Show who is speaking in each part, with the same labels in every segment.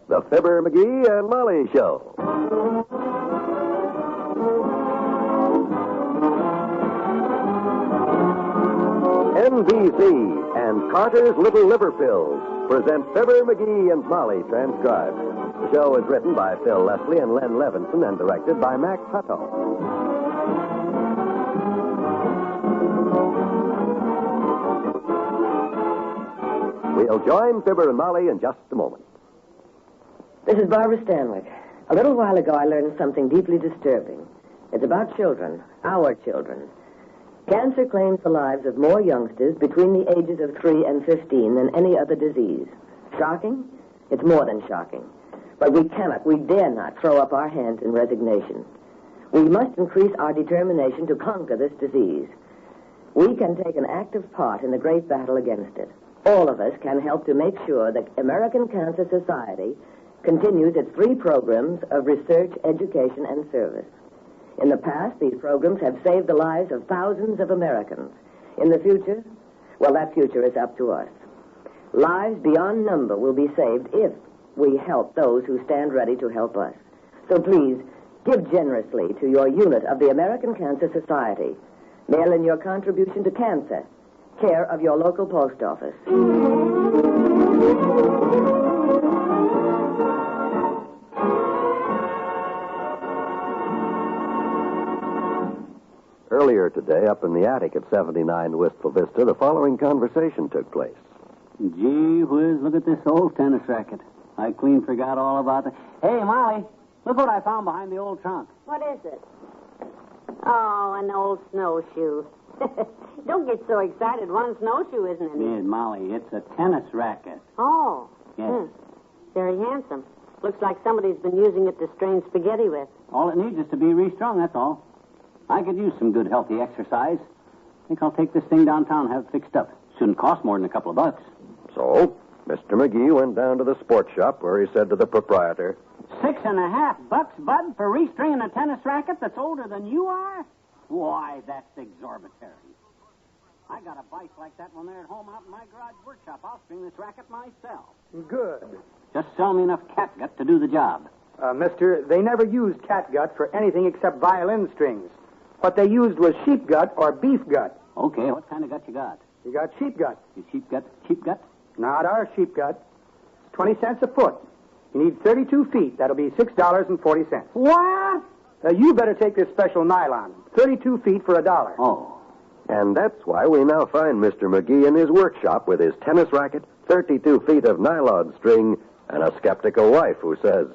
Speaker 1: The Fibber McGee and Molly Show. NBC and Carter's Little Liver Pills present Fibber McGee and Molly transcribed. The show is written by Phil Leslie and Len Levinson and directed by Max Hutto. We'll join Fibber and Molly in just a moment.
Speaker 2: This is Barbara Stanwyck. A little while ago, I learned something deeply disturbing. It's about children, our children. Cancer claims the lives of more youngsters between the ages of 3 and 15 than any other disease. Shocking? It's more than shocking. But we dare not throw up our hands in resignation. We must increase our determination to conquer this disease. We can take an active part in the great battle against it. All of us can help to make sure that American Cancer Society continues its 3 programs of research, education, and service. In the past, these programs have saved the lives of thousands of Americans. In the future, well, that future is up to us. Lives beyond number will be saved if we help those who stand ready to help us. So please, give generously to your unit of the American Cancer Society. Mail in your contribution to cancer. Care of your local post office.
Speaker 1: Earlier today, up in the attic at 79 Wistful Vista, the following conversation took place.
Speaker 3: Gee whiz, look at this old tennis racket. I clean forgot all about it. Hey, Molly, look what I found behind the old trunk.
Speaker 4: What is it? Oh, an old snowshoe. Don't get so excited. One snowshoe isn't any.
Speaker 3: Yeah, Molly, it's a tennis racket.
Speaker 4: Oh.
Speaker 3: Yes.
Speaker 4: Very handsome. Looks like somebody's been using it to strain spaghetti with.
Speaker 3: All it needs is to be restrung, that's all. I could use some good, healthy exercise. I think I'll take this thing downtown and have it fixed up. Shouldn't cost more than a couple of bucks.
Speaker 1: So, Mr. McGee went down to the sports shop where he said to the proprietor,
Speaker 3: $6.50, Bud, for restringing a tennis racket that's older than you are? Why, that's exorbitant. I got a vice like that when they're at home out in my garage workshop. I'll string this racket myself.
Speaker 5: Good.
Speaker 3: Just sell me enough catgut to do the job.
Speaker 5: Mister, they never used catgut for anything except violin strings. What they used was sheep gut or beef gut.
Speaker 3: Okay, what kind of gut you got?
Speaker 5: You got sheep gut.
Speaker 3: You sheep gut?
Speaker 5: Not our sheep gut. It's 20 cents a foot. You need 32 feet. That'll be $6.40.
Speaker 3: What?
Speaker 5: You better take this special nylon. 32 feet for $1.
Speaker 3: Oh.
Speaker 1: and that's why we now find Mr. McGee in his workshop with his tennis racket, 32 feet of nylon string, and a skeptical wife who says,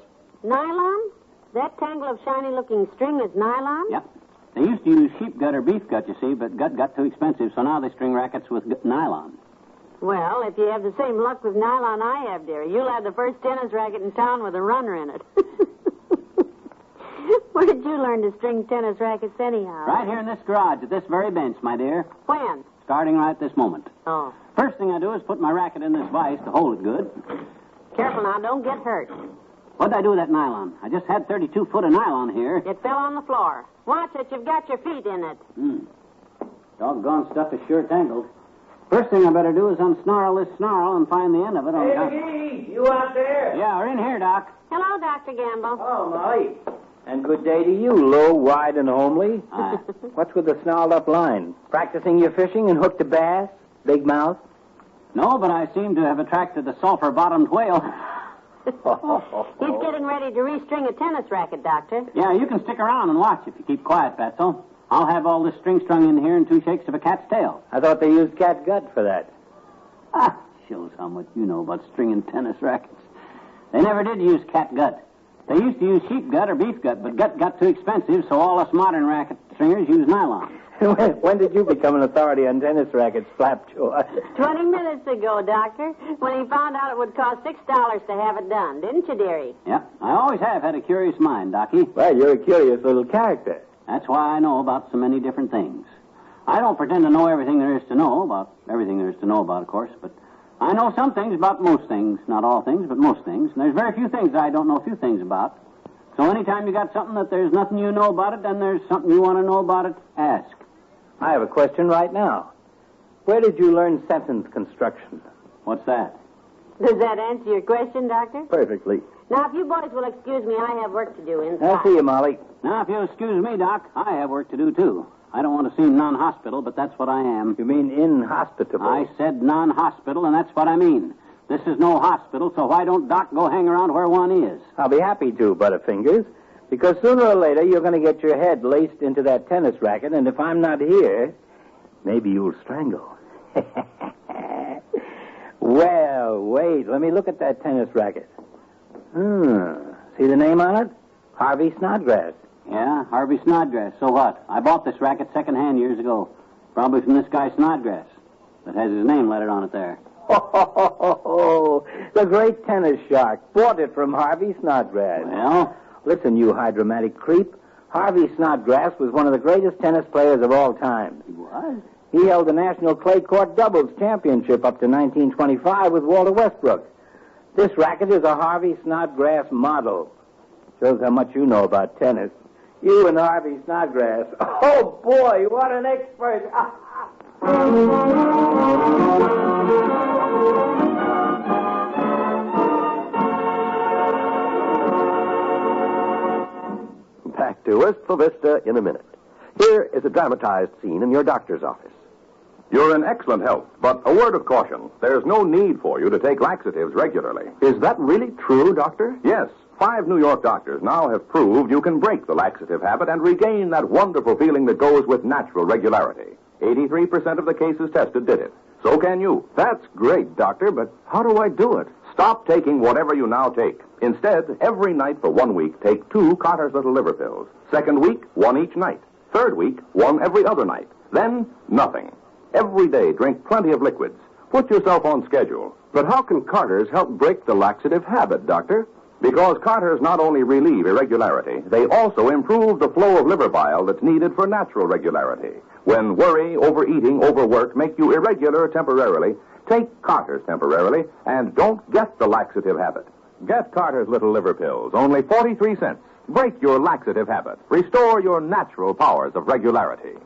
Speaker 4: Nylon? That tangle of shiny-looking string is nylon?
Speaker 3: Yep. They used to use sheep gut or beef gut, you see, but gut got too expensive, so now they string rackets with nylon.
Speaker 4: Well, if you have the same luck with nylon I have, dearie, you'll have the first tennis racket in town with a runner in it. Where did you learn to string tennis rackets anyhow?
Speaker 3: Right here in this garage, at this very bench, my dear.
Speaker 4: When?
Speaker 3: Starting right this moment.
Speaker 4: Oh.
Speaker 3: First thing I do is put my racket in this vise to hold it good.
Speaker 4: Careful now, don't get hurt.
Speaker 3: What'd I do with that nylon? I just had 32 foot of nylon here.
Speaker 4: It fell on the floor. Watch it, you've got your feet in it.
Speaker 3: Doggone stuff is sure tangled. First thing I better do is unsnarl this snarl and find the end of it.
Speaker 6: Hey, McGee, you out there?
Speaker 3: Yeah, we're in here, Doc.
Speaker 4: Hello, Dr. Gamble.
Speaker 6: Oh, Molly. And good day to you, low, wide, and homely. What's with the snarled up line? Practicing your fishing and hooked a bass? Big mouth?
Speaker 3: No, but I seem to have attracted a sulfur-bottomed whale.
Speaker 4: He's getting ready to restring a tennis racket, Doctor.
Speaker 3: Yeah, you can stick around and watch if you keep quiet, Fatso. I'll have all this string strung in here in 2 shakes of a cat's tail.
Speaker 6: I thought they used cat gut for that.
Speaker 3: Shows how much you know about stringing tennis rackets. They never did use cat gut. They used to use sheep gut or beef gut, but gut got too expensive, so all us modern racket stringers use nylon.
Speaker 6: When did you become an authority on tennis rackets, Flapjaw?
Speaker 4: 20 minutes ago, Doctor, when he found out it would cost $6 to have it done. Didn't you, dearie?
Speaker 3: Yep, I always have had a curious mind, Docky.
Speaker 6: Well, you're a curious little character.
Speaker 3: That's why I know about so many different things. I don't pretend to know everything there is to know about everything there is to know about, of course, but I know some things about most things. Not all things, but most things. And there's very few things I don't know a few things about. So anytime you got something that there's nothing you know about it, then there's something you want to know about it, ask.
Speaker 6: I have a question right now. Where did you learn sentence construction?
Speaker 3: What's that?
Speaker 4: Does that answer your question, Doctor?
Speaker 1: Perfectly.
Speaker 4: Now, if you boys will excuse me, I have work to do inside.
Speaker 6: I'll see you, Molly.
Speaker 3: Now, if you'll excuse me, Doc, I have work to do, too. I don't want to seem non-hospital, but that's what I am.
Speaker 6: You mean inhospitable?
Speaker 3: I said non-hospital, and that's what I mean. This is no hospital, so why don't Doc go hang around where one is?
Speaker 6: I'll be happy to, Butterfingers, because sooner or later you're going to get your head laced into that tennis racket, and if I'm not here, maybe you'll strangle. Well, wait, let me look at that tennis racket. See the name on it? Harvey Snodgrass.
Speaker 3: Yeah, Harvey Snodgrass. So what? I bought this racket secondhand years ago. Probably from this guy Snodgrass. That has his name lettered on it there.
Speaker 6: Oh, the great tennis shark. Bought it from Harvey Snodgrass.
Speaker 3: Well?
Speaker 6: Listen, you hydromatic creep. Harvey Snodgrass was one of the greatest tennis players of all time.
Speaker 3: He was?
Speaker 6: He held the National Clay Court Doubles Championship up to 1925 with Walter Westbrook. This racket is a Harvey Snodgrass model. Shows how much you know about tennis. You and Harvey Snodgrass. Oh, boy, what an expert.
Speaker 1: Back to Wistful Vista in a minute. Here is a dramatized scene in your doctor's office.
Speaker 7: You're in excellent health, but a word of caution. There's no need for you to take laxatives regularly.
Speaker 1: Is that really true, Doctor?
Speaker 7: Yes, 5 New York doctors now have proved you can break the laxative habit and regain that wonderful feeling that goes with natural regularity. 83% of the cases tested did it. So can you.
Speaker 1: That's great, Doctor, but how do I do it?
Speaker 7: Stop taking whatever you now take. Instead, every night for 1 week, take 2 Carter's Little Liver Pills. Second week, 1 each night. Third week, 1 every other night. Then, nothing. Every day, drink plenty of liquids. Put yourself on schedule.
Speaker 1: But how can Carter's help break the laxative habit, Doctor?
Speaker 7: Because Carter's not only relieve irregularity, they also improve the flow of liver bile that's needed for natural regularity. When worry, overeating, overwork make you irregular temporarily, take Carter's temporarily and don't get the laxative habit. Get Carter's Little Liver Pills, only 43 cents. Break your laxative habit. Restore your natural powers of regularity.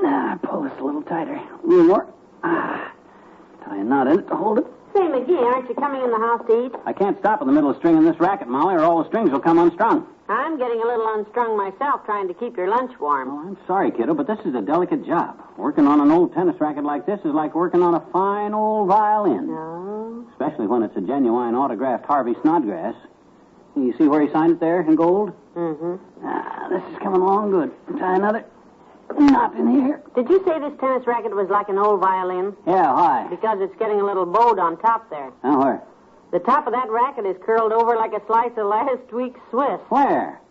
Speaker 3: Now, pull this a little tighter. A little more. Tie a knot in it to hold it.
Speaker 4: Say, McGee, aren't you coming in the house to eat?
Speaker 3: I can't stop in the middle of stringing this racket, Molly, or all the strings will come unstrung.
Speaker 4: I'm getting a little unstrung myself trying to keep your lunch warm.
Speaker 3: Oh, I'm sorry, kiddo, but this is a delicate job. Working on an old tennis racket like this is like working on a fine old violin.
Speaker 4: No.
Speaker 3: Especially when it's a genuine autographed Harvey Snodgrass. You see where he signed it there in gold?
Speaker 4: Mm-hmm.
Speaker 3: This is coming along good. Tie another knot in here.
Speaker 4: Did you say this tennis racket was like an old violin?
Speaker 3: Yeah, why?
Speaker 4: Because it's getting a little bowed on top there.
Speaker 3: Oh, where?
Speaker 4: The top of that racket is curled over like a slice of last week's Swiss.
Speaker 3: Where?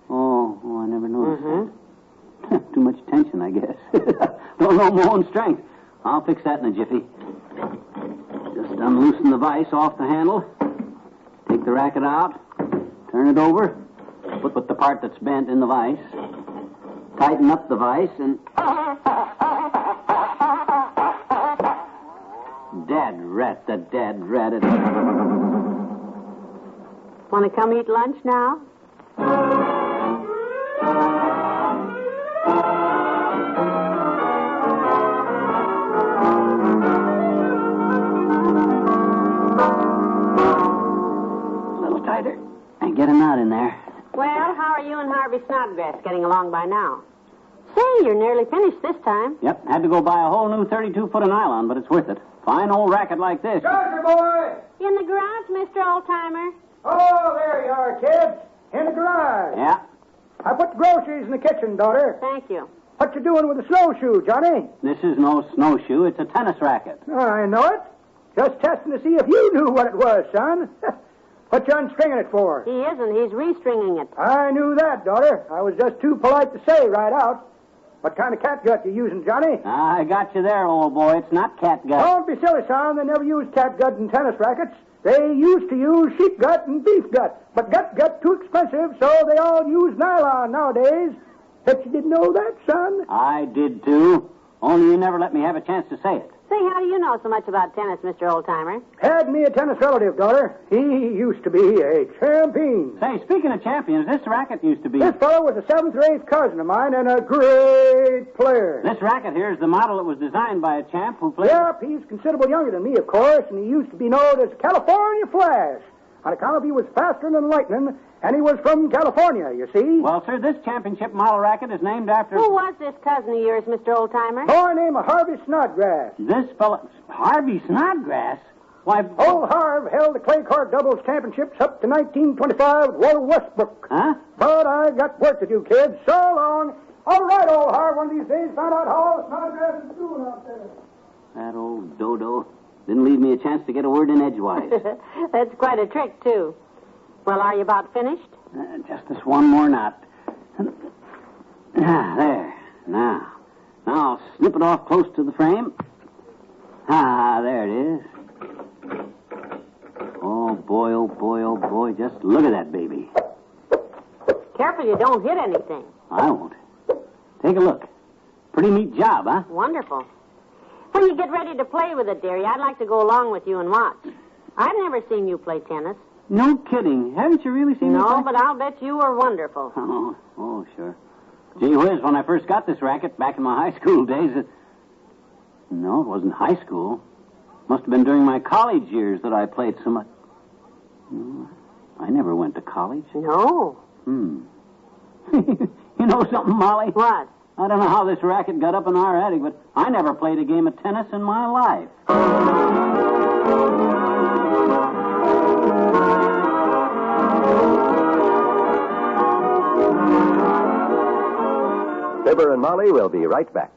Speaker 3: Oh, I never noticed that. Too much tension, I guess. Don't know my own strength. I'll fix that in a jiffy. Just unloosen the vise off the handle. Take the racket out. Turn it over. Put the part that's bent in the vise. Tighten up the vise and... Dad rat, the dad ratted.
Speaker 4: Want to come eat lunch now?
Speaker 3: A little tighter. And get a knot in there.
Speaker 4: Well, how are you and Harvey Snodgrass getting along by now? Say, you're nearly finished this time.
Speaker 3: Yep, had to go buy a whole new 32-foot of nylon, but it's worth it. Fine old racket like this.
Speaker 5: Doctor boy!
Speaker 4: In the garage, Mr. Oldtimer.
Speaker 5: Oh, there you are, kids. In the garage.
Speaker 3: Yeah.
Speaker 5: I put the groceries in the kitchen, daughter.
Speaker 4: Thank you.
Speaker 5: What you doing with the snowshoe, Johnny?
Speaker 3: This is no snowshoe. It's a tennis racket.
Speaker 5: I know it. Just testing to see if you knew what it was, son. What you unstringing it for?
Speaker 4: He isn't. He's restringing it.
Speaker 5: I knew that, daughter. I was just too polite to say right out. What kind of catgut you using, Johnny?
Speaker 3: I got you there, old boy. It's not catgut.
Speaker 5: Don't be silly, son. They never used catgut in tennis rackets. They used to use sheep gut and beef gut. But gut too expensive, so they all use nylon nowadays. Bet you didn't know that, son.
Speaker 3: I did, too. Only you never let me have a chance to say it.
Speaker 4: Say, how do you know so much about tennis, Mr. Oldtimer?
Speaker 5: Had me a tennis relative, daughter. He used to be a champion.
Speaker 3: Say, speaking of champions, this racket used to be...
Speaker 5: This fellow was a 7th or 8th cousin of mine and a great player.
Speaker 3: This racket here is the model that was designed by a champ who played...
Speaker 5: Yep, he's considerable younger than me, of course, and he used to be known as California Flash. On account of he was faster than lightning, and he was from California, you see.
Speaker 3: Well, sir, this championship model racket is named after...
Speaker 4: Who was this cousin of yours, Mr. Oldtimer?
Speaker 5: Boy named Harvey Snodgrass.
Speaker 3: This fellow... Harvey Snodgrass? Why...
Speaker 5: Old Harv held the clay court doubles championships up to 1925 with Walter Westbrook.
Speaker 3: Huh?
Speaker 5: But I got work to do, kids. So long. All right, old Harv, one of these days find out how Snodgrass is doing out there.
Speaker 3: That old dodo didn't leave me a chance to get a word in edgewise.
Speaker 4: That's quite a trick, too. Well, are you about finished?
Speaker 3: Just this one more knot. There. Now I'll snip it off close to the frame. There it is. Oh, boy, oh, boy, oh, boy. Just look at that baby.
Speaker 4: Careful you don't hit anything.
Speaker 3: I won't. Take a look. Pretty neat job, huh?
Speaker 4: Wonderful. When you get ready to play with it, dearie, I'd like to go along with you and watch. I've never seen you play tennis.
Speaker 3: No kidding. Haven't you really seen me play?
Speaker 4: No, but I'll bet you were wonderful.
Speaker 3: Oh, sure. Gee whiz, when I first got this racket back in my high school days, No, it wasn't high school. Must have been during my college years that I played so much. No, I never went to college.
Speaker 4: No.
Speaker 3: You know something, Molly?
Speaker 4: What?
Speaker 3: I don't know how this racket got up in our attic, but I never played a game of tennis in my life.
Speaker 1: Fibber and Molly will be right back.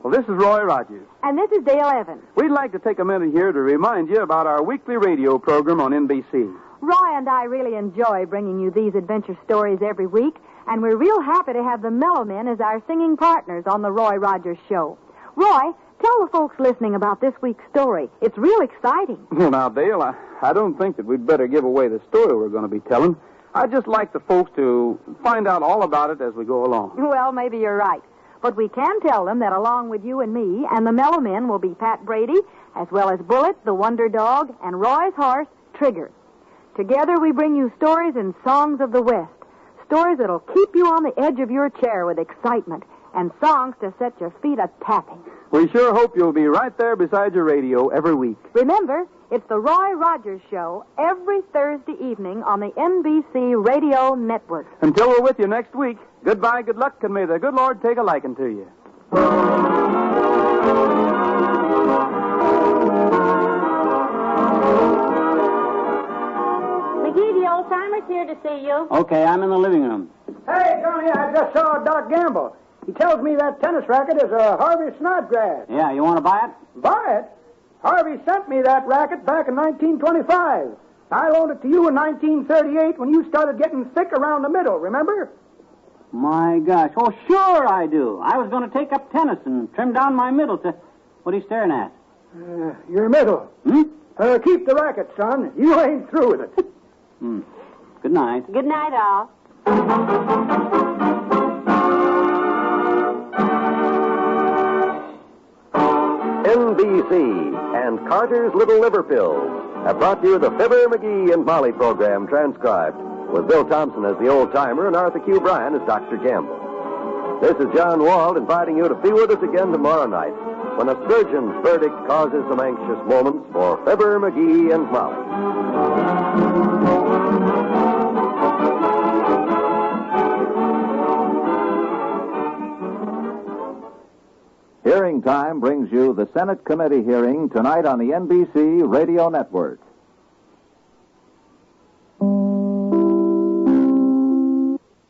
Speaker 8: Well, this is Roy Rogers.
Speaker 9: And this is Dale Evans.
Speaker 8: We'd like to take a minute here to remind you about our weekly radio program on NBC.
Speaker 9: Roy and I really enjoy bringing you these adventure stories every week, and we're real happy to have the Mellow Men as our singing partners on the Roy Rogers Show. Roy, tell the folks listening about this week's story. It's real exciting.
Speaker 8: Well, now, Dale, I don't think that we'd better give away the story we're going to be telling. I'd just like the folks to find out all about it as we go along.
Speaker 9: Well, maybe you're right. But we can tell them that along with you and me and the Mellow Men will be Pat Brady, as well as Bullet, the Wonder Dog, and Roy's horse, Trigger. Together we bring you stories and songs of the West. Stories that'll keep you on the edge of your chair with excitement, and songs to set your feet a-tapping.
Speaker 8: We sure hope you'll be right there beside your radio every week.
Speaker 9: Remember, it's the Roy Rogers Show every Thursday evening on the NBC Radio Network.
Speaker 8: Until we're with you next week, goodbye, good luck, and may the good Lord take a liking to you.
Speaker 4: McGee, the old-timer's here to see you.
Speaker 3: Okay, I'm in the living room.
Speaker 5: Hey, Johnny, I just saw Doc Gamble. He tells me that tennis racket is a Harvey Snodgrass.
Speaker 3: Yeah, you want to buy it?
Speaker 5: Buy it? Harvey sent me that racket back in 1925. I loaned it to you in 1938 when you started getting thick around the middle, remember?
Speaker 3: My gosh. Oh, sure I do. I was going to take up tennis and trim down my middle to... What are you staring at?
Speaker 5: Your middle.
Speaker 3: Hmm?
Speaker 5: Keep the racket, son. You ain't through with it.
Speaker 3: Good night.
Speaker 4: Good night, all.
Speaker 1: NBC and Carter's Little Liver Pills have brought you the Fibber, McGee, and Molly program transcribed, with Bill Thompson as the old-timer and Arthur Q. Bryan as Dr. Gamble. This is John Wald inviting you to be with us again tomorrow night when a surgeon's verdict causes some anxious moments for Fibber, McGee, and Molly.
Speaker 10: Hearing Time brings you the Senate committee hearing tonight on the NBC Radio Network.